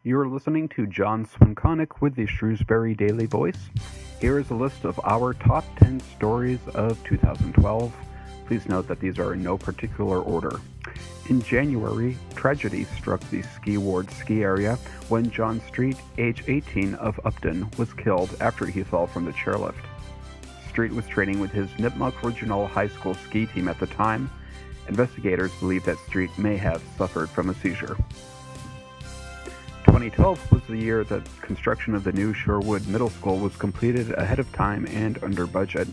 You're listening to John Swinconic with the Shrewsbury Daily Voice. Here is a list of our top 10 stories of 2012. Please note that these are in no particular order. In January, tragedy struck the Ski Ward ski area when John Street, age 18, of Upton, was killed after he fell from the chairlift. Street was training with his Nipmuc Regional High School ski team at the time. Investigators believe that Street may have suffered from a seizure. 2012 was the year that construction of the new Sherwood Middle School was completed ahead of time and under budget.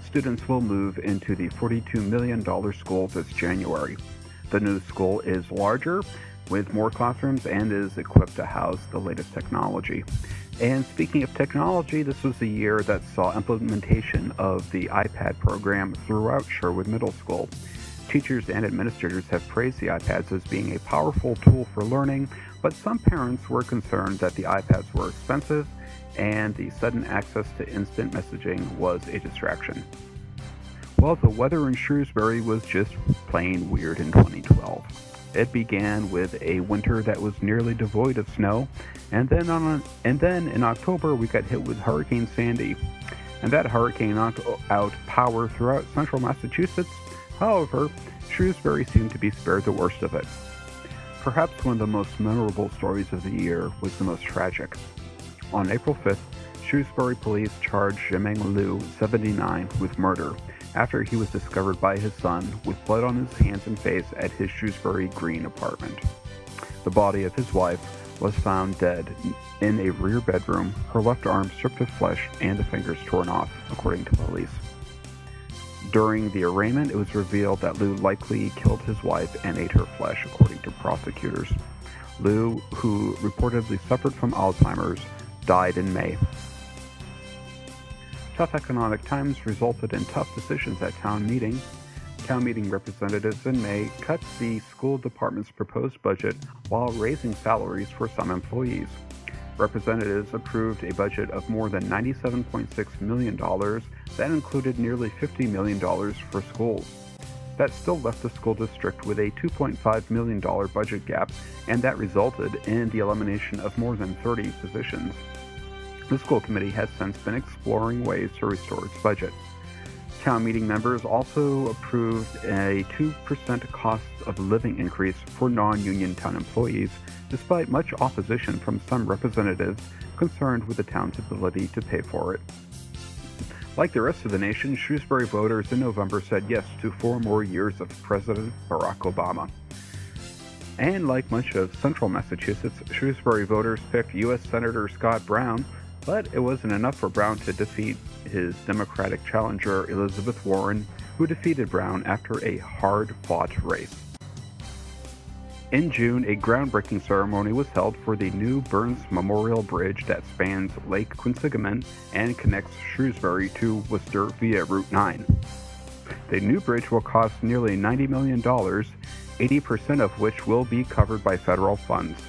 Students will move into the $42 million school this January. The new school is larger, with more classrooms, and is equipped to house the latest technology. And speaking of technology, this was the year that saw implementation of the iPad program throughout Sherwood Middle School. Teachers and administrators have praised the iPads as being a powerful tool for learning, but some parents were concerned that the iPads were expensive and the sudden access to instant messaging was a distraction. Well, the weather in Shrewsbury was just plain weird in 2012. It began with a winter that was nearly devoid of snow, and then in October we got hit with Hurricane Sandy, and that hurricane knocked out power throughout central Massachusetts. However, Shrewsbury seemed to be spared the worst of it. Perhaps one of the most memorable stories of the year was the most tragic. On April 5th, Shrewsbury police charged Jimeng Liu, 79, with murder after he was discovered by his son with blood on his hands and face at his Shrewsbury Green apartment. The body of his wife was found dead in a rear bedroom, her left arm stripped of flesh and the fingers torn off, according to police. During the arraignment, it was revealed that Liu likely killed his wife and ate her flesh, according to prosecutors. Liu, who reportedly suffered from Alzheimer's, died in May. Tough economic times resulted in tough decisions at town meeting. Town meeting representatives in May cut the school department's proposed budget while raising salaries for some employees. Representatives approved a budget of more than $97.6 million that included nearly $50 million for schools. That still left the school district with a $2.5 million budget gap, and that resulted in the elimination of more than 30 positions. The school committee has since been exploring ways to restore its budget. Town meeting members also approved a 2% cost of living increase for non-union town employees, despite much opposition from some representatives concerned with the town's ability to pay for it. Like the rest of the nation, Shrewsbury voters in November said yes to 4 more years of President Barack Obama. And like much of central Massachusetts, Shrewsbury voters picked U.S. Senator Scott Brown, but it wasn't enough for Brown to defeat his Democratic challenger Elizabeth Warren, who defeated Brown after a hard-fought race. In June, a groundbreaking ceremony was held for the new Burns Memorial Bridge that spans Lake Quinsigamon and connects Shrewsbury to Worcester via Route 9. The new bridge will cost nearly $90 million, 80% of which will be covered by federal funds.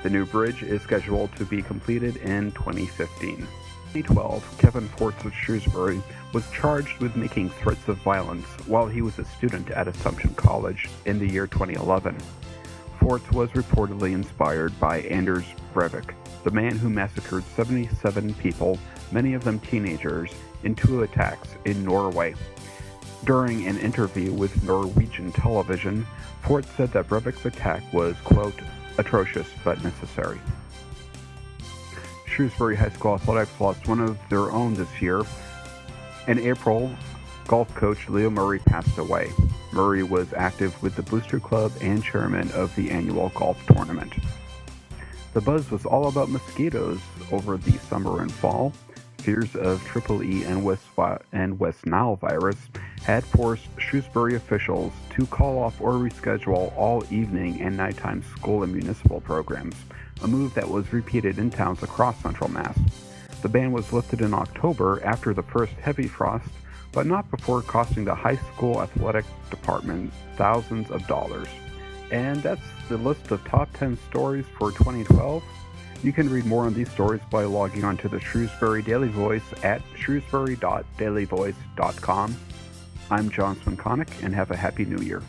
The new bridge is scheduled to be completed in 2015. In 2012, Kevin Forts of Shrewsbury was charged with making threats of violence while he was a student at Assumption College in the year 2011. Forts was reportedly inspired by Anders Breivik, the man who massacred 77 people, many of them teenagers, in 2 attacks in Norway. During an interview with Norwegian television, Forts said that Breivik's attack was, quote, atrocious but necessary. Shrewsbury High School Athletics lost one of their own this year. In April, golf coach Leo Murray passed away. Murray was active with the Booster Club and chairman of the annual golf tournament. The buzz was all about mosquitoes over the summer and fall. Fears of EEE and West Nile virus had forced Shrewsbury officials to call off or reschedule all evening and nighttime school and municipal programs, a move that was repeated in towns across central Mass. The ban was lifted in October after the first heavy frost, but not before costing the high school athletic department thousands of dollars. And that's the list of top 10 stories for 2012. You can read more on these stories by logging on to the Shrewsbury Daily Voice at shrewsbury.dailyvoice.com. I'm John Swinconic, and have a happy new year.